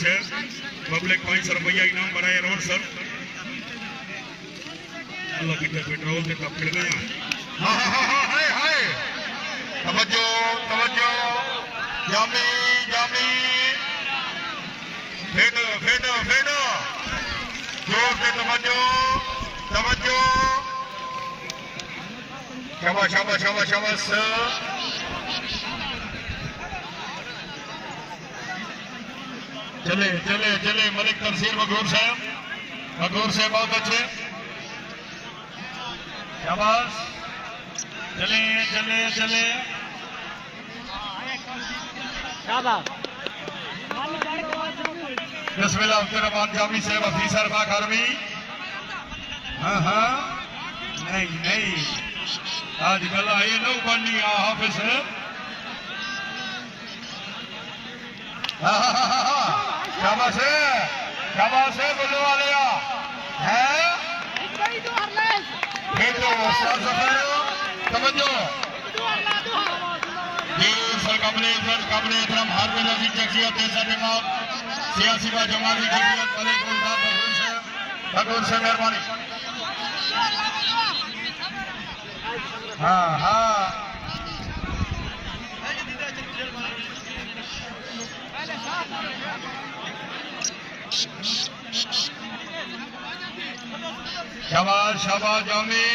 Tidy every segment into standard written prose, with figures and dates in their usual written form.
है पब्लिक 500 रुपया इनाम बढ़ाया रोड सर अल्लाह की पेट्रोल से कब खिल गया हाय तवज्जो तवज्जो Jami Jami fado fado fado जोर से तवज्जो तवज्जो शाबाश शाबाश शाबाश शाबाश चले चले चले मलिक तनसीर मगरूर साहब बहुत अच्छे शाबाश चले चले चले बिस्मिल्लाह अब्दुर्रहमान जामी साहब अफीसर पाक आर्मी हाँ नहीं आजकल ये लोग बननी हाफिज शाबाश है बोलो वाले है समझो जी सर कमले इधर हार में नजीक शख्सियत ऐसा दिमाग सियासी व जमाती शख्सियत भगवान से मेहरबानी हाँ शाबाश शाबाश जामी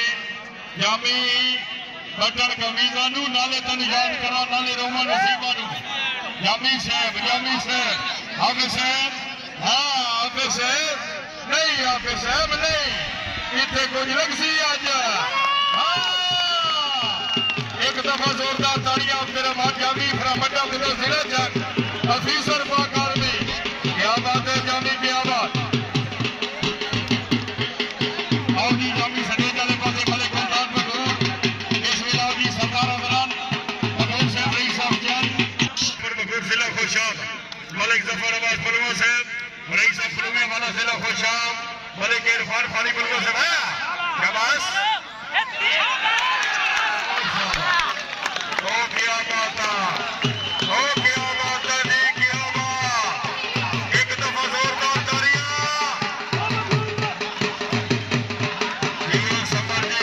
बटन कमीजानू नाले तन याद करा नाले रोमा नसीबानू जामी साहब हाफिज साहब नहीं इतने कुछ लगी अज एक दफा जोरदार तालियां मेरा मां जामी फ्रामटा बिलो जिला जग अफीसर पाक आर्मी क्या बात है जामी क्या बात मलिक जफराबाद फलवा साहब रईस फलवे वाला जिला खुशाब मलिक इरफान फानी फलवा साहब शाबाश ओ क्या बात है क्या बात एक दफा जोरदार तालियां सफर जी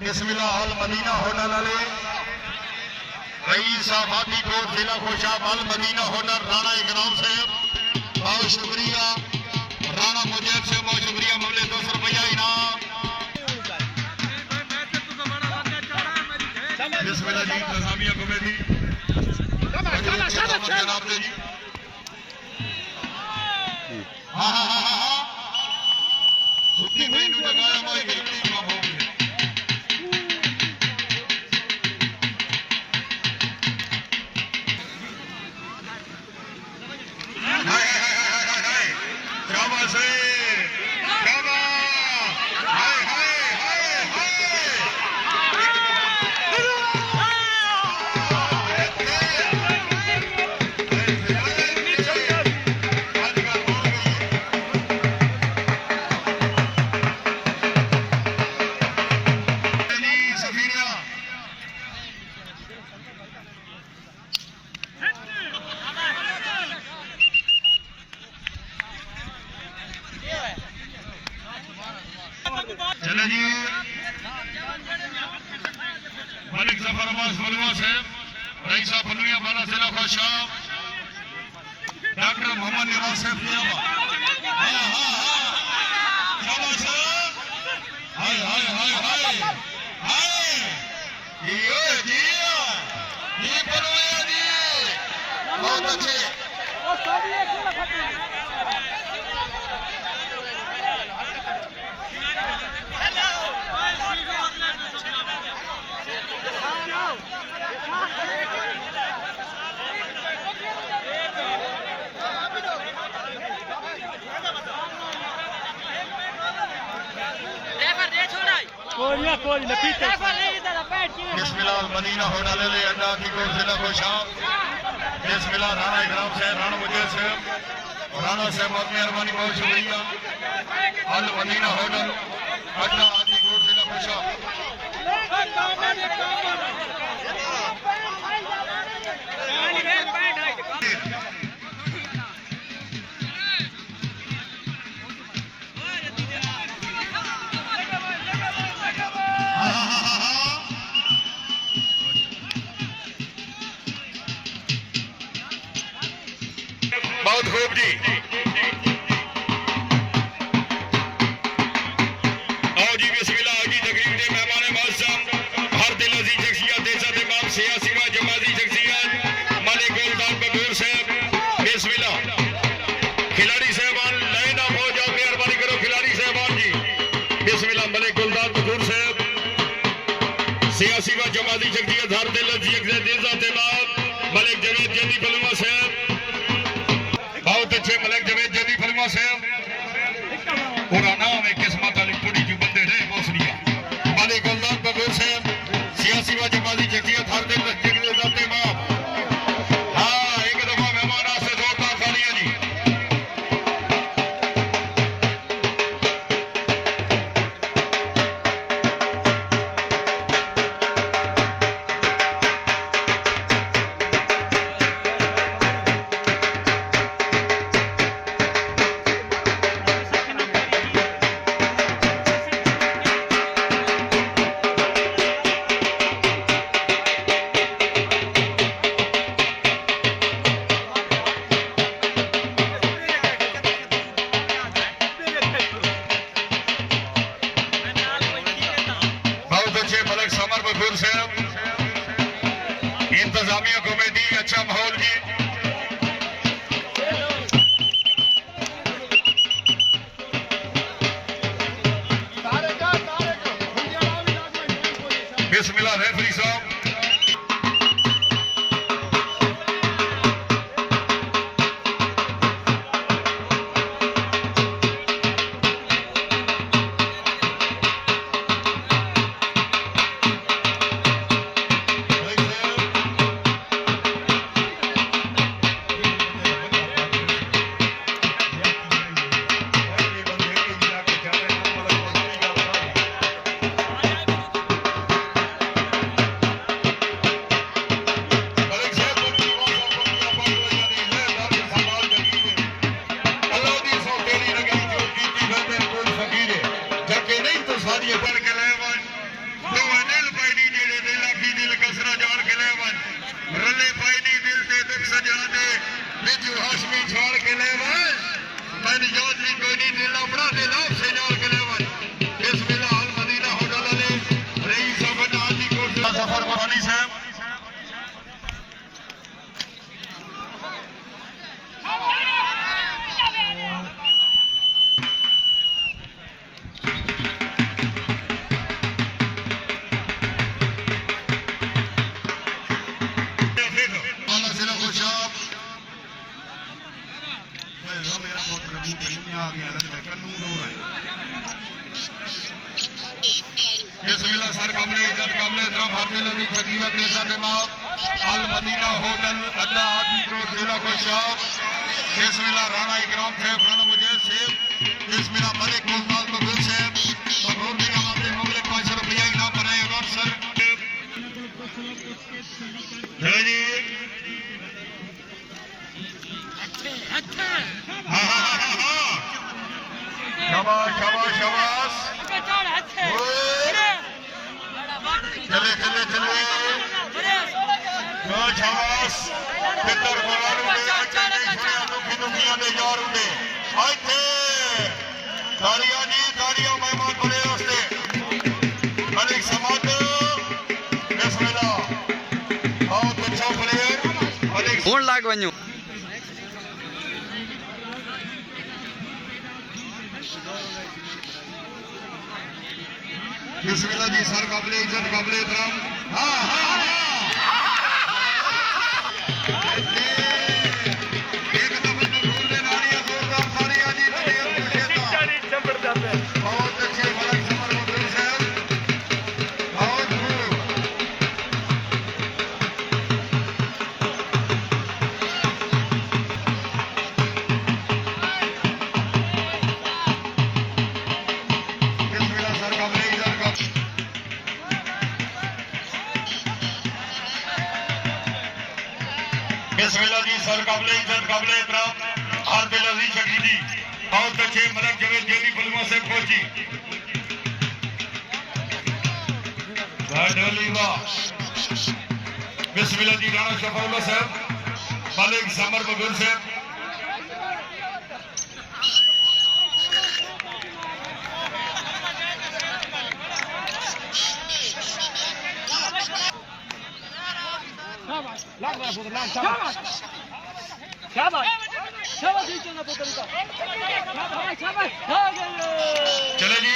बिस्मिल्लाह मदीना होटल वाले रईस आबादी कोट जिला खुशाब अल मदीना होटल राणा इकराम साहब बहुत शुक्रिया राणा मुजैब से बहुत शुक्रिया मामले 200 रुपया इनाम बिस्मिल्लाह जी इंतजामिया कमेटी जनाब जी हाँ हाँ हाँ हाँ सुट्टी भाई नु लगाया माई गई टीम में हो गई हाय हाय हाय हाय हाय क्या बात है क्या बात हाय हाय हाय हाय चले जी मलिक जफर अब्बास बलवा साहब रईसा फलुया बाला जिला खुशाब डॉक्टर मोहम्मद निवाज साहब नियामा हां हां हां शाबाश हाय हाय हाय हाय हाय ये फलुया जी बहुत अच्छे कोई लपीटे बिस्मिल्लाह मदीना होना ले ले अड्डा की कोट जिला खुशाब बिस्मिल्लाह राणा इकराम साहब राणा मुजर साहब राणा साहब बहुत मेहरबानी बहुत शुक्रिया अल मदीना होटल अड्डा आदि कोट जिला खुशाब बहुत खूब जी आओ जी बिस्मिल्लाह आओ जी तकरीब के मेहमान मौसम हर दिल अजीज शख्सियत देशा इमाम सियासी व जमाती शख्सियत मलिक गुलदान बकूर साहब बिस्मिल्लाह खिलाड़ी साहबान लाइन अप हो जाओ मेहरबानी करो खिलाड़ी साहबान जी बिस्मिल्लाह मलिक गुलदान बकूर साहब सियासी व जमाती शख्सियत हर दिल अजीज देशा इमाम मलिक जवेद जदी बलवा साहब बहुत अच्छे मलिक जवेद जदी फलमा साहब पूरा नाम है किस्मत अली पुरी जो बंदे रहे मौसरिया मलिक गुलदान बकूर साहब सियासी व जमाती शख्सियत हर दिन जिगरे जाते मां हां एक दफा मेहमान से जोरदार तालियां जी समर बकूर साहब इंतजामिया कमेटी अच्छा माहौल जी बिस्मिल्लाह रेफरी साहब कन्नू कन्नू आ गया लगता है कन्नू दो है बिस्मिल्लाह सर कमले इज्जत कमले तरफ हाथे लगी फजीलत नेता दिमाग अल मदीना होटल अल्लाह आदमी को खेला को शौक बिस्मिल्लाह राणा इकराम साहब राणा मुझे सेब बिस्मिल्लाह मलिक मुल्तान मकबूल साहब मकबूल ने हमारे मुगले 500 रुपया इनाम बनाए और सर चलो जी शाबाश शाबाश शाबाश चले चले चले शाबाश किधर बनाने दुखी दुखियां दे यार उंदे आइथे तालियां जी तालियां मेहमान बने वास्ते मलिक समाद बिस्मिल्लाह बहुत अच्छा प्लेयर मलिक हुण लाग वञो बिस्मिल्लाह जी सर काबिले इज्जत काबिले एहतराम हाँ हाँ एक दफा तो भूल दे नारियां जोरदार तालियां जी बहुत अच्छे मलिक समर मकबूल साहब बहुत खूब बिस्मिल्लाह सर काबिले इज्जत बिस्मिल्लाह जी सर काबिले इज्जत काबिले एहतराम आदिल अजीज शकीदी बहुत अच्छे मलक जवेद जेबी बलुआ से पहुंची बिस्मिल्लाह जी राणा शफाउल्लाह साहब मलिक समर मकबूल साहब चले जी